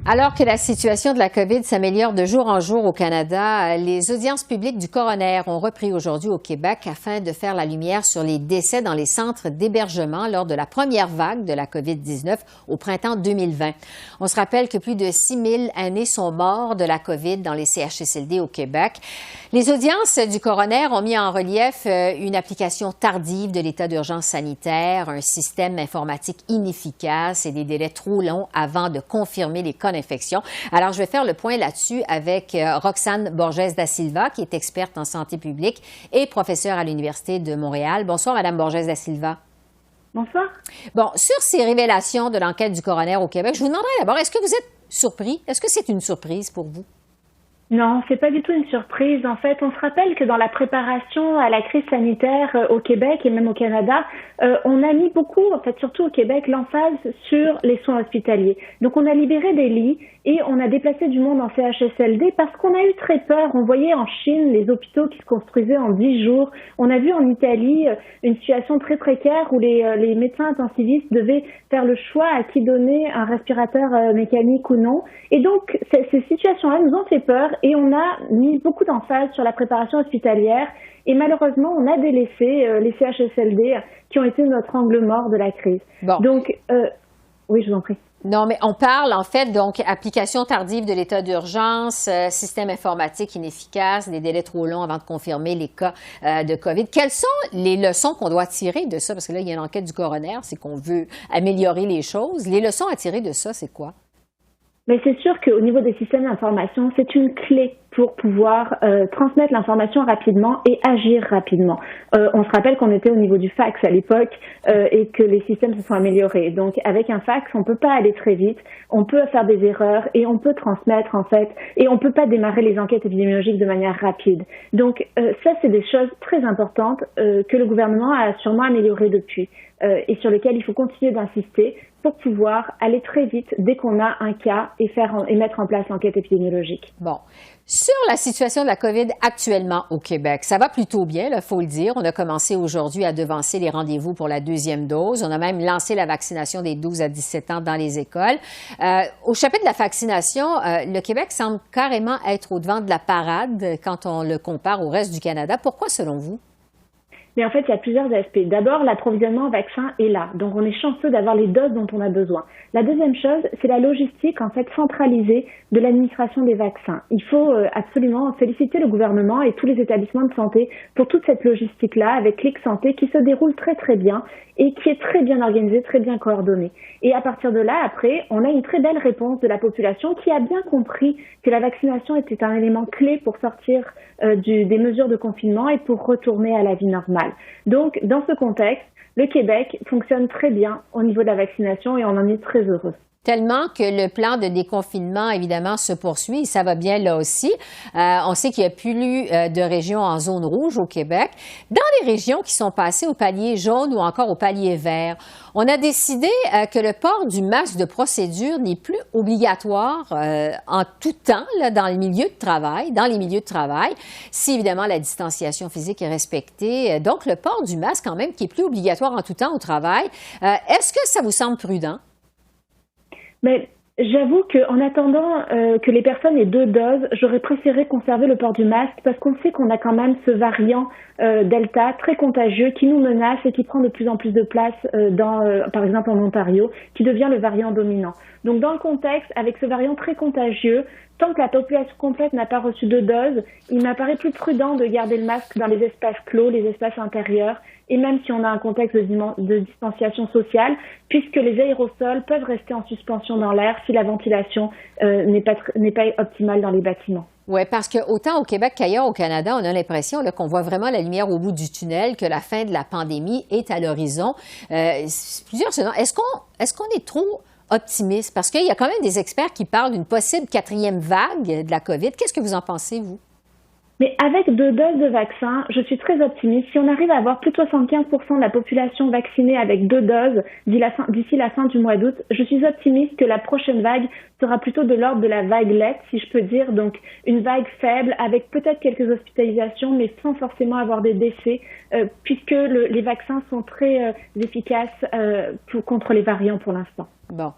Alors que la situation de la COVID s'améliore de jour en jour au Canada, les audiences publiques du coroner ont repris aujourd'hui au Québec afin de faire la lumière sur les décès dans les centres d'hébergement lors de la première vague de la COVID-19 au printemps 2020. On se rappelle que plus de 6 000 aînés sont morts de la COVID dans les CHSLD au Québec. Les audiences du coroner ont mis en relief une application tardive de l'état d'urgence sanitaire, un système informatique inefficace et des délais trop longs avant de confirmer les cas d'infection. Alors, je vais faire le point là-dessus avec Roxane Borges da Silva, qui est experte en santé publique et professeure à l'Université de Montréal. Bonsoir, Madame Borges da Silva. Bonsoir. Bon, sur ces révélations de l'enquête du coroner au Québec, je vous demanderai d'abord, est-ce que vous êtes surpris? Est-ce que c'est une surprise pour vous? Non, c'est pas du tout une surprise. En fait, on se rappelle que dans la préparation à la crise sanitaire au Québec et même au Canada, on a mis beaucoup, en fait, surtout au Québec, l'emphase sur les soins hospitaliers. Donc, on a libéré des lits et on a déplacé du monde en CHSLD parce qu'on a eu très peur. On voyait en Chine les hôpitaux qui se construisaient en 10 jours. On a vu en Italie une situation très précaire où les médecins intensivistes devaient faire le choix à qui donner un respirateur mécanique ou non. Et donc, ces situations-là nous ont fait peur et on a mis beaucoup d'emphase sur la préparation hospitalière. Et malheureusement, on a délaissé les CHSLD qui ont été notre angle mort de la crise. Bon. Donc, oui, je vous en prie. Non, mais on parle en fait, donc, application tardive de l'état d'urgence, système informatique inefficace, des délais trop longs avant de confirmer les cas de COVID. Quelles sont les leçons qu'on doit tirer de ça? Parce que là, il y a une enquête du coroner, c'est qu'on veut améliorer les choses. Les leçons à tirer de ça, c'est quoi? Mais c'est sûr qu'au niveau des systèmes d'information, c'est une clé pour pouvoir transmettre l'information rapidement et agir rapidement. On se rappelle qu'on était au niveau du fax à l'époque et que les systèmes se sont améliorés. Donc avec un fax, on peut pas aller très vite, on peut faire des erreurs et on peut transmettre en fait et on peut pas démarrer les enquêtes épidémiologiques de manière rapide. Donc ça, c'est des choses très importantes que le gouvernement a sûrement améliorées depuis et sur lesquelles il faut continuer d'insister pour pouvoir aller très vite dès qu'on a un cas et mettre en place l'enquête épidémiologique. Bon. Sur la situation de la COVID actuellement au Québec, ça va plutôt bien, il faut le dire. On a commencé aujourd'hui à devancer les rendez-vous pour la deuxième dose. On a même lancé la vaccination des 12 à 17 ans dans les écoles. Au chapitre de la vaccination, le Québec semble carrément être au devant de la parade quand on le compare au reste du Canada. Pourquoi, selon vous? Mais en fait, il y a plusieurs aspects. D'abord, l'approvisionnement en vaccins est là. Donc, on est chanceux d'avoir les doses dont on a besoin. La deuxième chose, c'est la logistique, en fait, centralisée de l'administration des vaccins. Il faut absolument féliciter le gouvernement et tous les établissements de santé pour toute cette logistique-là avec Clic Santé qui se déroule très, très bien et qui est très bien organisée, très bien coordonnée. Et à partir de là, après, on a une très belle réponse de la population qui a bien compris que la vaccination était un élément clé pour sortir des mesures de confinement et pour retourner à la vie normale. Donc, dans ce contexte, le Québec fonctionne très bien au niveau de la vaccination et on en est très heureux. Tellement que le plan de déconfinement, évidemment, se poursuit. Ça va bien là aussi. On sait qu'il y a plus de régions en zone rouge au Québec. Dans les régions qui sont passées au palier jaune ou encore au palier vert, on a décidé que le port du masque de procédure n'est plus obligatoire en tout temps là, dans les milieux de travail, si évidemment la distanciation physique est respectée. Donc, le port du masque, quand même, qui est plus obligatoire en tout temps au travail. Est-ce que ça vous semble prudent? Mais j'avoue qu'en attendant que les personnes aient 2 doses, j'aurais préféré conserver le port du masque parce qu'on sait qu'on a quand même ce variant Delta très contagieux qui nous menace et qui prend de plus en plus de place par exemple en Ontario, qui devient le variant dominant. Donc dans le contexte, avec ce variant très contagieux, tant que la population complète n'a pas reçu 2 doses, il m'apparaît plus prudent de garder le masque dans les espaces clos, les espaces intérieurs, et même si on a un contexte de distanciation sociale, puisque les aérosols peuvent rester en suspension dans l'air si la ventilation n'est pas optimale dans les bâtiments. Oui, parce que autant au Québec qu'ailleurs au Canada, on a l'impression qu'on voit vraiment la lumière au bout du tunnel, que la fin de la pandémie est à l'horizon. Plusieurs selon. Est-ce qu'on est trop optimiste? Parce qu'il y a quand même des experts qui parlent d'une possible 4e vague de la COVID. Qu'est-ce que vous en pensez, vous? Mais avec 2 doses de vaccin, je suis très optimiste. Si on arrive à avoir plus de 75% de la population vaccinée avec 2 doses d'ici la fin du mois d'août, je suis optimiste que la prochaine vague sera plutôt de l'ordre de la vaguelette, si je peux dire. Donc une vague faible avec peut-être quelques hospitalisations, mais sans forcément avoir des décès, puisque les vaccins sont très efficaces contre les variants pour l'instant. Bon.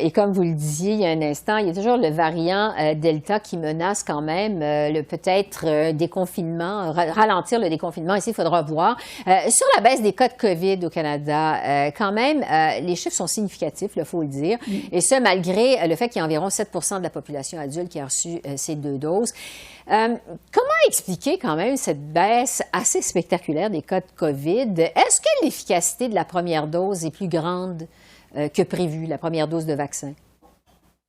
Et comme vous le disiez il y a un instant, il y a toujours le variant Delta qui menace quand même peut-être déconfinement, ralentir le déconfinement. Ici, il faudra voir. Sur la baisse des cas de COVID au Canada, quand même, les chiffres sont significatifs, il faut le dire. Et ce, malgré le fait qu'il y a environ 7 de la population adulte qui a reçu ces 2 doses. Comment expliquer quand même cette baisse assez spectaculaire des cas de COVID? Est-ce que l'efficacité de la première dose est plus grande que prévu, la première dose de vaccin?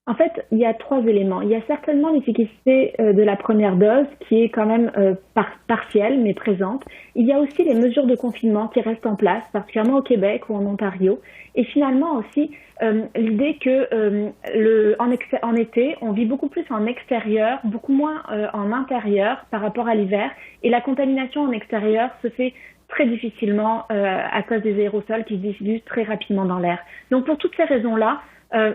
En fait, il y a 3 éléments. Il y a certainement l'efficacité de la première dose qui est quand même partielle mais présente. Il y a aussi les mesures de confinement qui restent en place, particulièrement au Québec ou en Ontario. Et finalement aussi l'idée que en été, on vit beaucoup plus en extérieur, beaucoup moins en intérieur par rapport à l'hiver. Et la contamination en extérieur se fait très difficilement à cause des aérosols qui se diffusent très rapidement dans l'air. Donc pour toutes ces raisons-là,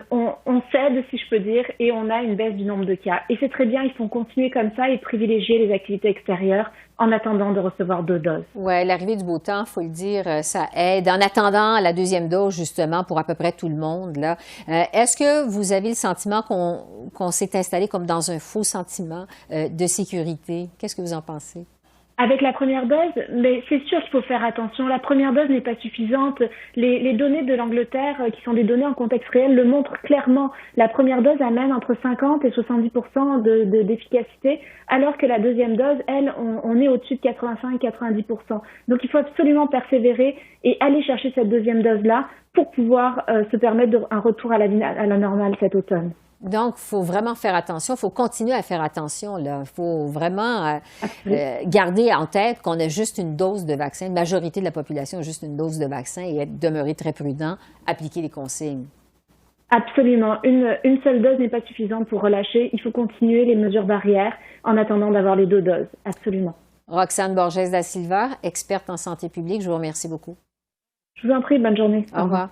on cède, si je peux dire, et on a une baisse du nombre de cas. Et c'est très bien, il faut continuer comme ça et privilégier les activités extérieures en attendant de recevoir 2 doses. Oui, l'arrivée du beau temps, il faut le dire, ça aide. En attendant la deuxième dose, justement, pour à peu près tout le monde, là, est-ce que vous avez le sentiment qu'on s'est installé comme dans un faux sentiment de sécurité? Qu'est-ce que vous en pensez? Avec la première dose, mais c'est sûr qu'il faut faire attention. La première dose n'est pas suffisante. Les données de l'Angleterre, qui sont des données en contexte réel, le montrent clairement. La première dose amène entre 50 et 70% d'efficacité, alors que la deuxième dose, elle, on est au-dessus de 85-90%. Donc il faut absolument persévérer et aller chercher cette deuxième dose-là pour pouvoir se permettre un retour à la normale cet automne. Donc, il faut vraiment faire attention, il faut continuer à faire attention. Il faut vraiment garder en tête qu'on a juste une dose de vaccin. La majorité de la population a juste une dose de vaccin et demeurer très prudent, appliquer les consignes. Absolument. Une seule dose n'est pas suffisante pour relâcher. Il faut continuer les mesures barrières en attendant d'avoir les 2 doses. Absolument. Roxane Borges da Silva, experte en santé publique, je vous remercie beaucoup. Je vous en prie, bonne journée. Au revoir.